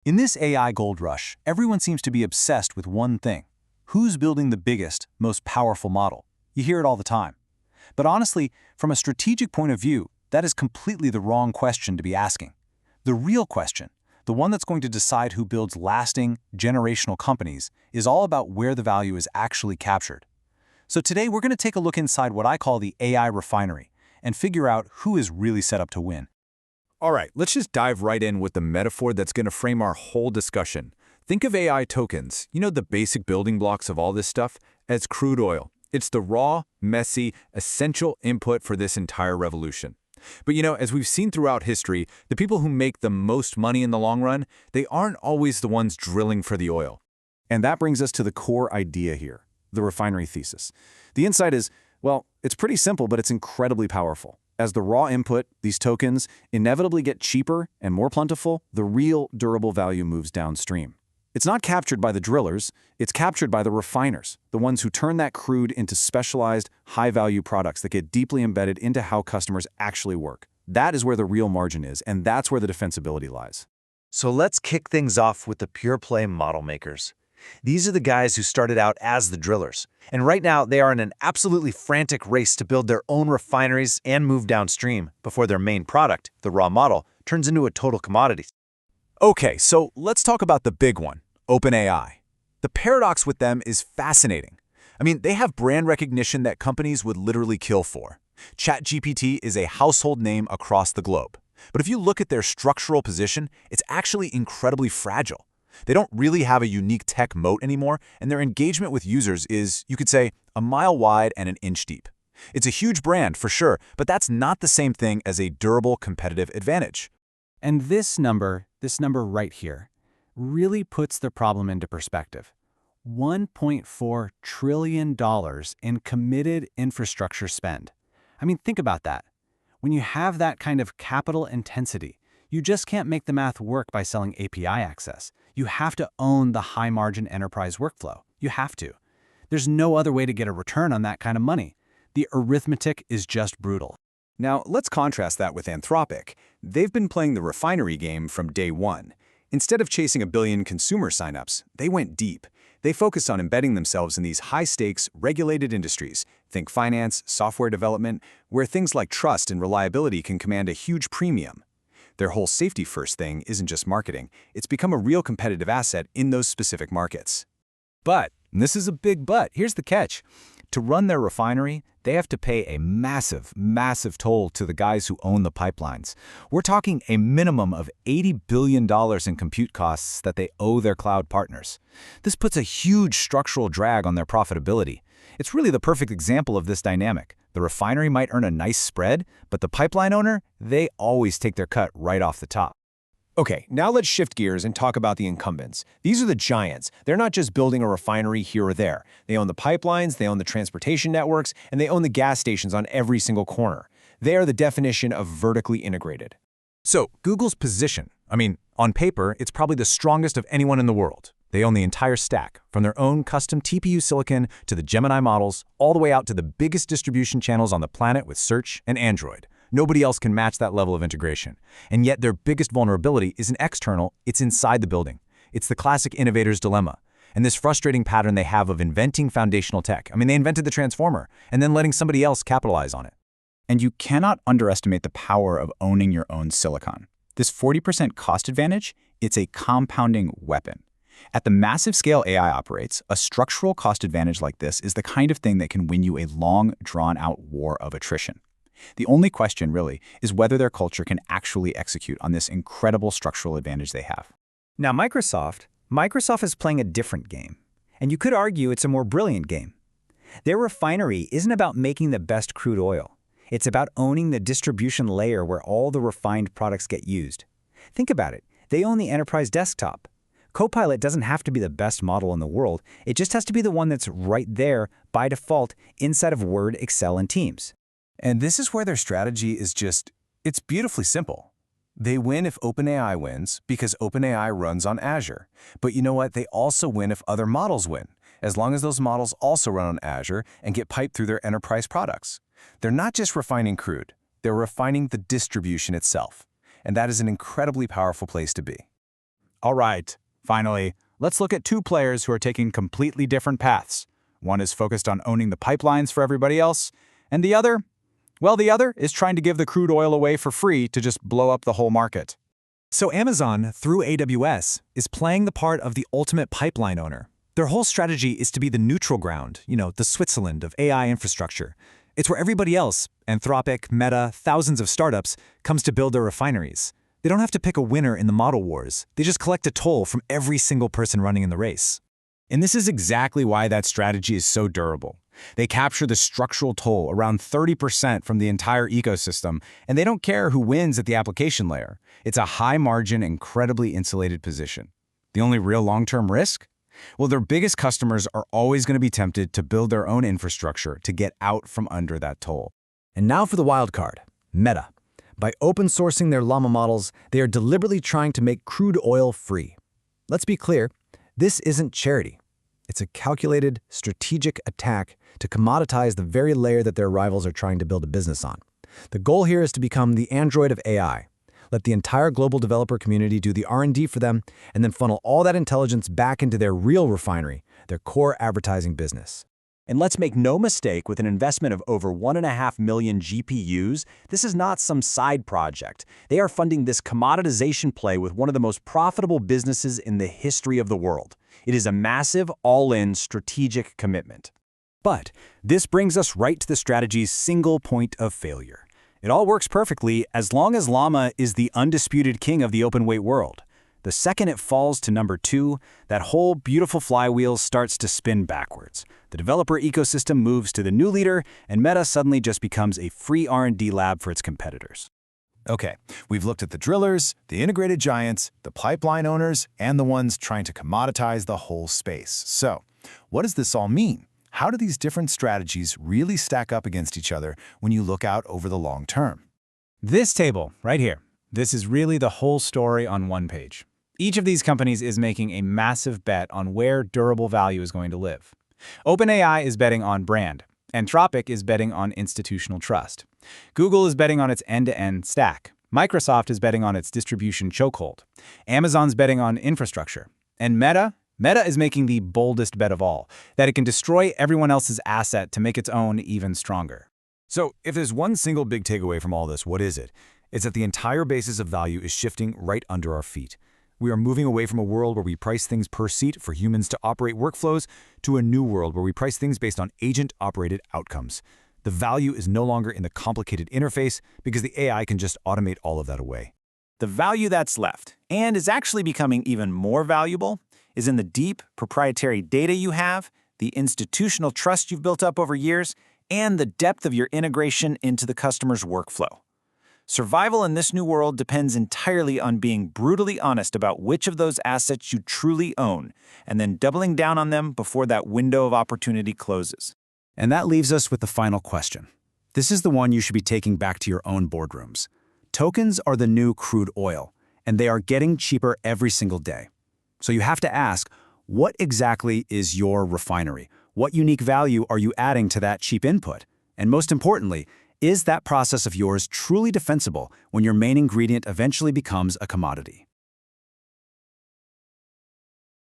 In this AI gold rush, everyone seems to be obsessed with one thing. Who's building the biggest, most powerful model? You hear it all the time. But honestly, from a strategic point of view, that is completely the wrong question to be asking. The real question, the one that's going to decide who builds lasting, generational companies, is all about where the value is actually captured. So today we're going to take a look inside what I call the AI refinery and figure out who is really set up to win. All right, let's just dive right in with the metaphor that's going to frame our whole discussion. Think of AI tokens, the basic building blocks of all this stuff, as crude oil. It's the raw, messy, essential input for this entire revolution. But as we've seen throughout history, the people who make the most money in the long run, they aren't always the ones drilling for the oil. And that brings us to the core idea here, the refinery thesis. The insight is, well, it's pretty simple, but it's incredibly powerful. As the raw input, these tokens inevitably get cheaper and more plentiful, the real durable value moves downstream. It's not captured by the drillers, it's captured by the refiners, the ones who turn that crude into specialized, high-value products that get deeply embedded into how customers actually work. That is where the real margin is, and that's where the defensibility lies. So let's kick things off with the pure-play model makers. These are the guys who started out as the drillers, and right now they are in an absolutely frantic race to build their own refineries and move downstream before their main product, the raw model, turns into a total commodity. Okay, so let's talk about the big one, OpenAI. The paradox with them is fascinating. They have brand recognition that companies would literally kill for. ChatGPT is a household name across the globe. But if you look at their structural position, it's actually incredibly fragile. They don't really have a unique tech moat anymore, and their engagement with users is, you could say, a mile wide and an inch deep. It's a huge brand, for sure, but that's not the same thing as a durable competitive advantage. And this number right here, really puts the problem into perspective. $1.4 trillion in committed infrastructure spend. Think about that. When you have that kind of capital intensity, you just can't make the math work by selling API access. You have to own the high-margin enterprise workflow. You have to. There's no other way to get a return on that kind of money. The arithmetic is just brutal. Now, let's contrast that with Anthropic. They've been playing the refinery game from day one. Instead of chasing 1 billion consumer signups, they went deep. They focused on embedding themselves in these high-stakes, regulated industries, think finance, software development, where things like trust and reliability can command a huge premium. Their whole safety-first thing isn't just marketing, it's become a real competitive asset in those specific markets. But, and this is a big but, here's the catch. To run their refinery, they have to pay a massive, massive toll to the guys who own the pipelines. We're talking a minimum of $80 billion in compute costs that they owe their cloud partners. This puts a huge structural drag on their profitability. It's really the perfect example of this dynamic. The refinery might earn a nice spread, but the pipeline owner, they always take their cut right off the top. Okay, now let's shift gears and talk about the incumbents. These are the giants. They're not just building a refinery here or there. They own the pipelines, they own the transportation networks, and they own the gas stations on every single corner. They are the definition of vertically integrated. So, Google's position, on paper, it's probably the strongest of anyone in the world. They own the entire stack, from their own custom TPU silicon to the Gemini models, all the way out to the biggest distribution channels on the planet with Search and Android. Nobody else can match that level of integration. And yet their biggest vulnerability isn't external, it's inside the building. It's the classic innovator's dilemma. And this frustrating pattern they have of inventing foundational tech. They invented the transformer, and then letting somebody else capitalize on it. And you cannot underestimate the power of owning your own silicon. This 40% cost advantage, it's a compounding weapon. At the massive scale AI operates, a structural cost advantage like this is the kind of thing that can win you a long, drawn-out war of attrition. The only question, really, is whether their culture can actually execute on this incredible structural advantage they have. Now, Microsoft is playing a different game. And you could argue it's a more brilliant game. Their refinery isn't about making the best crude oil. It's about owning the distribution layer where all the refined products get used. Think about it. They own the enterprise desktop. Copilot doesn't have to be the best model in the world. It just has to be the one that's right there, by default, inside of Word, Excel, and Teams. And this is where their strategy is it's beautifully simple. They win if OpenAI wins because OpenAI runs on Azure. But you know what? They also win if other models win, as long as those models also run on Azure and get piped through their enterprise products. They're not just refining crude, they're refining the distribution itself. And that is an incredibly powerful place to be. All right, finally, let's look at two players who are taking completely different paths. One is focused on owning the pipelines for everybody else, and the other, well, the other is trying to give the crude oil away for free to just blow up the whole market. So Amazon, through AWS, is playing the part of the ultimate pipeline owner. Their whole strategy is to be the neutral ground, the Switzerland of AI infrastructure. It's where everybody else, Anthropic, Meta, thousands of startups, comes to build their refineries. They don't have to pick a winner in the model wars. They just collect a toll from every single person running in the race. And this is exactly why that strategy is so durable. They capture the structural toll, around 30% from the entire ecosystem, and they don't care who wins at the application layer. It's a high-margin, incredibly insulated position. The only real long-term risk? Well, their biggest customers are always going to be tempted to build their own infrastructure to get out from under that toll. And now for the wild card, Meta. By open sourcing their llama models, they are deliberately trying to make crude oil free. Let's be clear, this isn't charity. It's a calculated, strategic attack to commoditize the very layer that their rivals are trying to build a business on. The goal here is to become the Android of AI. Let the entire global developer community do the R&D for them, and then funnel all that intelligence back into their real refinery, their core advertising business. And let's make no mistake, with an investment of over 1.5 million GPUs, this is not some side project. They are funding this commoditization play with one of the most profitable businesses in the history of the world. It is a massive, all-in strategic commitment. But this brings us right to the strategy's single point of failure. It all works perfectly as long as Llama is the undisputed king of the open-weight world. The second it falls to number 2, that whole beautiful flywheel starts to spin backwards. The developer ecosystem moves to the new leader, and Meta suddenly just becomes a free R&D lab for its competitors. Okay, we've looked at the drillers, the integrated giants, the pipeline owners, and the ones trying to commoditize the whole space. So, what does this all mean? How do these different strategies really stack up against each other when you look out over the long term? This table, right here, this is really the whole story on one page. Each of these companies is making a massive bet on where durable value is going to live. OpenAI is betting on brand. Anthropic is betting on institutional trust. Google is betting on its end-to-end stack. Microsoft is betting on its distribution chokehold. Amazon's betting on infrastructure. And Meta is making the boldest bet of all, that it can destroy everyone else's asset to make its own even stronger. So, if there's one single big takeaway from all this, what is it? It's that the entire basis of value is shifting right under our feet. We are moving away from a world where we price things per seat for humans to operate workflows to a new world where we price things based on agent-operated outcomes. The value is no longer in the complicated interface because the AI can just automate all of that away. The value that's left, and is actually becoming even more valuable, is in the deep, proprietary data you have, the institutional trust you've built up over years, and the depth of your integration into the customer's workflow. Survival in this new world depends entirely on being brutally honest about which of those assets you truly own, and then doubling down on them before that window of opportunity closes. And that leaves us with the final question. This is the one you should be taking back to your own boardrooms. Tokens are the new crude oil, and they are getting cheaper every single day. So you have to ask, what exactly is your refinery? What unique value are you adding to that cheap input? And most importantly, is that process of yours truly defensible when your main ingredient eventually becomes a commodity?